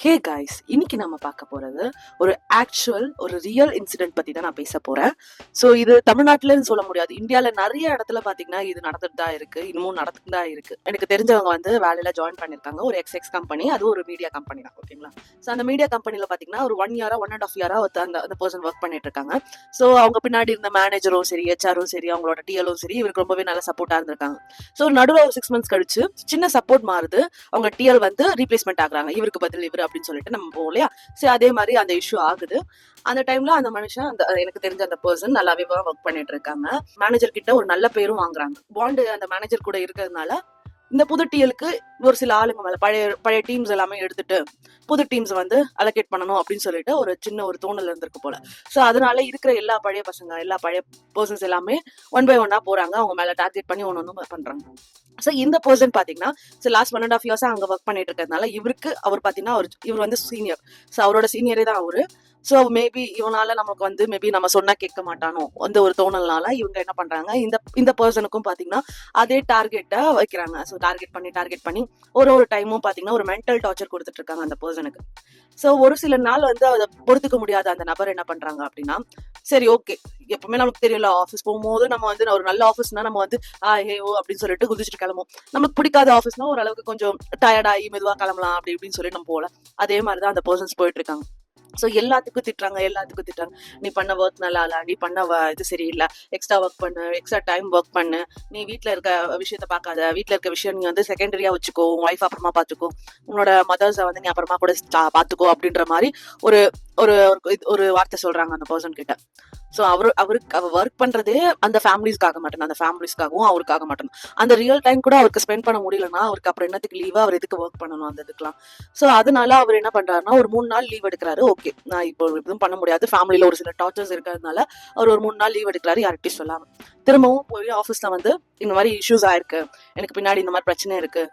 Hey guys, இன்னைக்கு நம்ம பார்க்க போறது ஒரு ரியல் இன்சிடென்ட் பத்தி தான் நான் பேச போறேன். ஸோ இது தமிழ்நாட்டிலன்னு சொல்ல முடியாது, இந்தியாவில் நிறைய இடத்துல பாத்தீங்கன்னா இது நடந்துட்டு தான் இருக்கு, இன்னமும் நடந்துட்டு தான் இருக்கு. எனக்கு தெரிஞ்சவங்க வந்து வேலையில ஜாயின் பண்ணிருக்காங்க, ஒரு எக்ஸ் கம்பெனி, அது ஒரு மீடியா கம்பெனி தான், ஓகேங்களா. ஸோ அந்த மீடியா கம்பெனில பாத்தீங்கன்னா ஒரு 1 இயரா 1.5 இயரா அந்த பர்சன் ஒர்க் பண்ணிட்டு இருக்காங்க. ஸோ அவங்க பின்னாடி இருந்த மேனேஜரும் சரி, ஹெச்ஆரும் சரி, அவங்களோட டிஎலும் சரி, இவருக்கு ரொம்பவே நல்ல சப்போர்ட்டா இருந்திருக்காங்க. ஸோ நடுவில் ஒரு 6 months கழிச்சு சின்ன சப்போர்ட் மாறுது, அவங்க டிஎல் வந்து ரீப்ளேஸ்மெண்ட் ஆகுறாங்க, இவருக்கு பதில் இவர் அப்படின்னு சொல்லிட்டு நம்ம போவோம் இல்லையா. சரி, அதே மாதிரி அந்த இஷ்யூ ஆகுது. அந்த டைம்ல அந்த மனுஷன், அந்த எனக்கு தெரிஞ்ச அந்த பர்சன் நல்லாவே ஒர்க் பண்ணிட்டு இருக்காங்க. மேனேஜர் கிட்ட ஒரு நல்ல பேரும் வாங்குறாங்க. பாண்டு அந்த மேனேஜர் கூட இருக்கிறதுனால இந்த புது டிஎலுக்கு ஒரு சில ஆளுங்க மேல பழைய டீம்ஸ் எல்லாமே எடுத்துட்டு புது டீம்ஸ் வந்து அலோகேட் பண்ணணும் அப்படின்னு சொல்லிட்டு ஒரு சின்ன ஒரு தோணல் இருந்திருக்கு போல. ஸோ அதனால இருக்கிற எல்லா பழைய பசங்க, எல்லா பழைய பர்சன்ஸ் எல்லாமே 1 by 1 போறாங்க, அவங்க மேல டார்கெட் பண்ணி ஒன்னு பண்றாங்க. ஸோ இந்த பர்சன் பாத்தீங்கன்னா லாஸ்ட் 1.5 years அங்க ஒர்க் பண்ணிட்டு இருக்கிறதுனால அவர் பாத்தீங்கன்னா இவர் வந்து சீனியர். ஸோ அவரோட சீனியரே தான் அவரு. ஸோ மேபி இவனால நமக்கு வந்து மேபி நம்ம சொன்னா கேட்க மாட்டானோ அந்த ஒரு தோணல்னால இவங்க என்ன பண்றாங்க, இந்த பர்சனுக்கும் பாத்தீங்கன்னா அதே டார்கெட்டை வைக்கிறாங்க. ஸோ டார்கெட் பண்ணி ஒரு டைமும் பாத்தீங்கன்னா ஒரு மென்டல் டார்ச்சர் கொடுத்துட்டு இருக்காங்க அந்த பர்சனுக்கு. ஸோ ஒரு சில நாள் வந்து அதை பொறுத்துக்க முடியாத அந்த நபர் என்ன பண்றாங்க அப்படின்னா, சரி ஓகே, எப்பவுமே நமக்கு தெரியல, ஆஃபீஸ் போகும்போது நம்ம வந்து ஒரு நல்ல ஆஃபீஸ்னா நம்ம வந்து ஹேவோ அப்படின்னு சொல்லிட்டு குதிச்சுட்டு கிளம்பும். நமக்கு பிடிக்காத ஆஃபீஸ்னா ஓரளவுக்கு கொஞ்சம் டயர்டாகி மெதுவா கிளம்பலாம் அப்படி இப்படின்னு சொல்லி நம்ம போகல. அதே மாதிரிதான் அந்த பர்சன்ஸ் போயிட்டு இருக்காங்க. ஸோ எல்லாத்துக்கும் திட்டுறாங்க. நீ பண்ண ஒர்க் நல்லா இல்ல, நீ பண்ண இது சரியில்லை, எக்ஸ்ட்ரா ஒர்க் பண்ணு, எக்ஸ்ட்ரா டைம் ஒர்க் பண்ணு, நீ வீட்டில் இருக்க விஷயத்த பார்க்காத, வீட்டில் இருக்க விஷயம் நீ வந்து செகண்டரியா வச்சுக்கோ, உன் ஒய்ஃப் அப்புறமா பார்த்துக்கோ, உன்னோட மதர்ஸை வந்து நீ அப்புறமா கூட பார்த்துக்கோ அப்படின்ற மாதிரி ஒரு ஒரு ஒரு வார்த்தை சொல்றாங்க அந்த பர்சன் கிட்ட. ஸோ அவருக்கு ஒர்க் பண்றதே அந்த ஃபேமிலிஸ்க்காக மட்டும், அந்த ஃபேமிலிஸ்க்காகவும் அவருக்காக மட்டும். அந்த ரியல் டைம் கூட அவருக்கு ஸ்பெண்ட் பண்ண முடியலன்னா அவருக்கு அப்புறம் என்னத்துக்கு லீவா, அவர் எதுக்கு ஒர்க் பண்ணணும் அந்த இதுக்கெல்லாம். ஸோ அதனால அவர் என்ன பண்றாருன்னா ஒரு 3 நாள் லீவ் எடுக்கிறாரு. ஓகே, நான் இப்போ எதுவும் பண்ண முடியாது, ஃபேமிலியில ஒரு சில டார்ச்சர்ஸ் இருக்கிறதுனால அவர் ஒரு 3 நாள் லீவ் எடுக்கிறாரு, யார்கிட்டயும் சொல்லாம. திரும்பவும் போய் ஆஃபீஸ்ல வந்து இந்த மாதிரி இஷ்யூஸ் ஆயிருக்கு, எனக்கு பின்னாடி இந்த மாதிரி பிரச்சனை இருக்கு,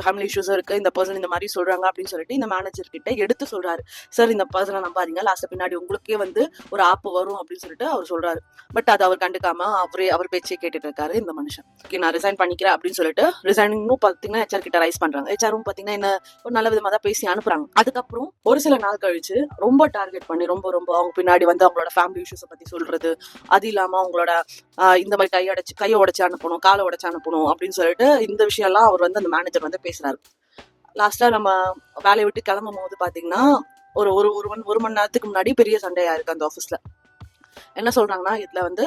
ஃபேமிலி இஷ்யூஸும் இருக்கு, இந்த பர்சன் இந்த மாதிரி சொல்றாங்க அப்படின்னு சொல்லிட்டு இந்த மேனேஜர் கிட்ட எடுத்து சொல்றாரு. சார், இந்த பர்சனை நம்பாதீங்க, லாஸ்ட் பின்னாடி உங்களுக்கே வந்து ஒரு ஆப்பு வரும் அப்படின்னு சொல்லிட்டு அவர் சொல்றாரு. பட் அதை அவர் கண்டுக்காம அவர் பேச்சே கேட்டுட்டு இருக்காரு இந்த மனுஷன். ஓகே, நான் ரிசைன் பண்ணிக்கிறேன் அப்படின்னு சொல்லிட்டு ரிசைனிங்கும் பாத்தீங்கன்னா ஹெச்ஆர் கிட்ட ரைஸ் பண்றாங்க. ஹெச்ஆரும் பாத்தீங்கன்னா என்ன ஒரு நல்ல விதமா தான் பேசி அனுப்புறாங்க. அதுக்கப்புறம் ஒரு சில நாள் கழிச்சு ரொம்ப டார்கெட் பண்ணி ரொம்ப அவங்க பின்னாடி வந்து அவங்களோட ஃபேமிலி இஷ்யூஸை பத்தி சொல்றது, அது இல்லாம அவங்களோட இந்த மாதிரி கையை உடைச்சு அனுப்பணும், காலை உடைச்சு அனுப்பணும் அப்படின்னு சொல்லிட்டு இந்த விஷயம் எல்லாம் அவர் வந்து அந்த மேனேஜர் வந்து பேசுறாரு. லாஸ்டா நம்ம வேலையை விட்டு கிளம்பும் போது பாத்தீங்கன்னா ஒரு மணி நேரத்துக்கு முன்னாடி பெரிய சண்டையா இருக்கு அந்த ஆபீஸ்ல. என்ன சொல்றாங்கன்னா, இதுல வந்து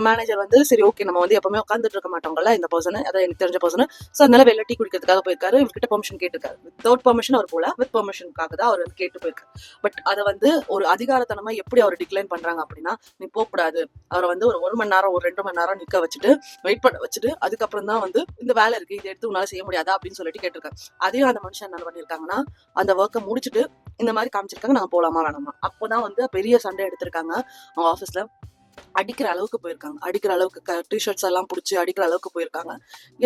மேனேஜர் வந்து சரி ஓகே, நம்ம வந்து எப்பவுமே உட்காந்துட்டு இருக்க மாட்டோங்கல்ல இந்த பர்சன், அதாவது எனக்கு தெரிஞ்ச பர்சன். ஸோ அதனால வெளில டீ குடிக்கிறதுக்காக போயிருக்காரு. இவர்கிட்ட பெர்மிஷன் கேட்டிருக்காரு. வித்தவுட் பெர்மிஷன் அவர் போல, வித் பெர்மிஷனுக்காக தான் அவர் வந்து கேட்டு போயிருக்காரு. பட் அதை வந்து ஒரு அதிகாரத்தனமா எப்படி அவர் டிக்ளைன் பண்றாங்க அப்படின்னா, நீ போகக்கூடாது, அவரை வந்து ஒரு மணி நேரம் ஒரு 2 மணி நேரம் நிக்க வச்சுட்டு வெயிட் பண்ண வச்சுட்டு அதுக்கப்புறம் தான் வந்து இந்த வேலை இருக்கு, இதை எடுத்து உன்னால செய்ய முடியாதா அப்படின்னு சொல்லிட்டு கேட்டிருக்காரு. அதையும் அந்த மனுஷன் என்ன பண்ணிருக்காங்கன்னா, அந்த ஒர்க்கை முடிச்சுட்டு இந்த மாதிரி காமிச்சிருக்காங்க, நாங்க போலாமா வேணாமா. அப்போதான் வந்து பெரிய சண்டை எடுத்திருக்காங்க அவங்க ஆஃபீஸ்ல. அடிக்கிற அளவுக்கு டிஷர்ட்ஸ் எல்லாம் பிடிச்சி அடிக்கிற அளவுக்கு போயிருக்காங்க.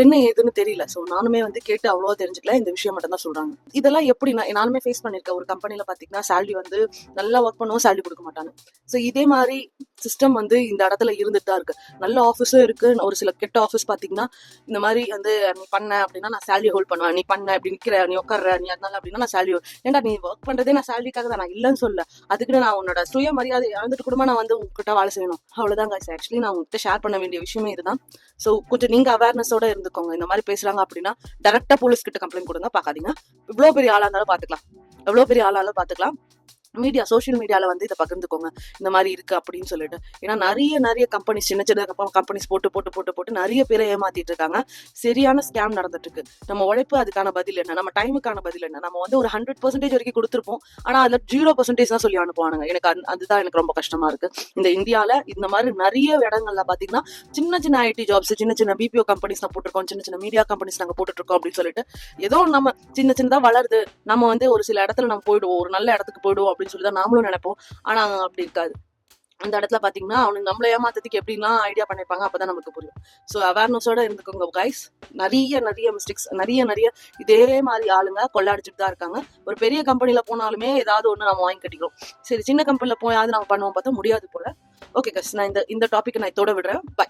என்ன ஏதுன்னு தெரியல. ஸோ நானுமே வந்து கேட்டு அவ்வளவா தெரிஞ்சுக்கல, இந்த விஷயம் மட்டும் தான் சொல்றாங்க. இதெல்லாம் எப்படி நானுமே ஃபேஸ் பண்ணிருக்கேன். ஒரு கம்பெனில பாத்தீங்கன்னா சேலரி வந்து நல்லா ஒர்க் பண்ணுவோம், சேலரி கொடுக்க மாட்டாங்க. ஸோ இதே மாதிரி சிஸ்டம் வந்து இந்த இடத்துல இருந்துட்டு தான் இருக்கு. நல்ல ஆஃபீஸும் இருக்கு, ஒரு சில கெட்ட ஆஃபீஸ் பாத்தீங்கன்னா இந்த மாதிரி வந்து நீ பண்ண அப்படின்னா நான் சேலரி ஹோல்ட் பண்ணுவேன், நீ பண்ண அப்படி நிக்கிற, நீ உட்கார, நீ அதனால அப்படின்னா நான் சேலரி, ஏன்டா நீ ஒர்க் பண்றதே நான் சேலரிக்காக தான், நான் இல்லைன்னு சொல்ல, அதுக்குன்னு நான் உன்னோட சுய மரியாதை இழந்துட்டு கூட நான் வந்து உங்ககிட்ட வேலை செய்யணும், அவ்வளவுதான் guys. ஆக்சுவலி நான் உங்ககிட்ட ஷேர் பண்ண வேண்டிய விஷயமே இதுதான். ஸோ கொஞ்சம் நீங்க அவேர்னஸோட இருந்துக்கோங்க. இந்த மாதிரி பேசுறாங்க அப்படின்னா டைரக்டா போலீஸ் கிட்ட கம்ப்ளைண்ட் கொடுங்க, பாக்காதீங்க. இவ்வளவு பெரிய ஆளா இருந்தாலும் பாத்துக்கலாம். சோஷியல் மீடியால வந்து இதை பகிர்ந்துக்கோங்க, இந்த மாதிரி இருக்கு அப்படின்னு சொல்லிட்டு. ஏன்னா நிறைய கம்பெனிஸ், சின்ன கம்பெனிஸ் போட்டு நிறைய பேரை ஏமாத்திட்டு இருக்காங்க. சரியான ஸ்கேம் நடந்துட்டு இருக்கு. நம்ம உழைப்பு அதுக்கான பதில் என்ன, நம்ம டைமுக்கான பதில் என்ன, நம்ம வந்து ஒரு 100% வரைக்கும் கொடுத்துருப்போம், ஆனா அதுல 0% தான் சொல்லி அனுப்புவானுங்க. அதுதான் எனக்கு ரொம்ப கஷ்டமா இருக்கு. இந்த இந்தியால இந்த மாதிரி நிறைய இடங்கள்ல பாத்தீங்கன்னா சின்ன ஐடி ஜாப்ஸ், சின்ன பிபிஓ கம்பெனிஸ் நான் போட்டிருக்கோம், சின்ன மீடியா கம்பெனிஸ் நாங்க போட்டுட்டு இருக்கோம் அப்படின்னு சொல்லிட்டு ஏதோ நம்ம சின்னதா வளருது, நம்ம வந்து ஒரு சில இடத்துல நம்ம போயிடுவோம், ஒரு நல்ல இடத்துக்கு போயிடுவோம் அப்படின்னு சொல்லிதான் நாமளும் நினைப்போம். ஆனா அப்படி இருக்காது. அந்த இடத்துல பாத்தீங்கன்னா அவனுக்கு நம்மள ஏமாத்ததுக்கு எப்படிலாம் ஐடியா பண்ணிருப்பாங்க, அப்பதான் நமக்கு புரியும். சோ அவேர்னஸோட இருந்துக்கோங்க கைஸ். நிறைய மிஸ்டேக்ஸ், நிறைய இதே மாதிரி ஆளுங்க கொள்ளாடிச்சுட்டு தான் இருக்காங்க. ஒரு பெரிய கம்பெனில போனாலுமே ஏதாவது ஒண்ணு நம்ம வாங்கி கட்டிக்கிறோம். சரி, சின்ன கம்பெனில போயாவது நம்ம பண்ணுவோம், பார்த்தா முடியாது போல. ஓகே கைஸ், நான் இந்த டாபிக் நான் இதோட விடுறேன். பை.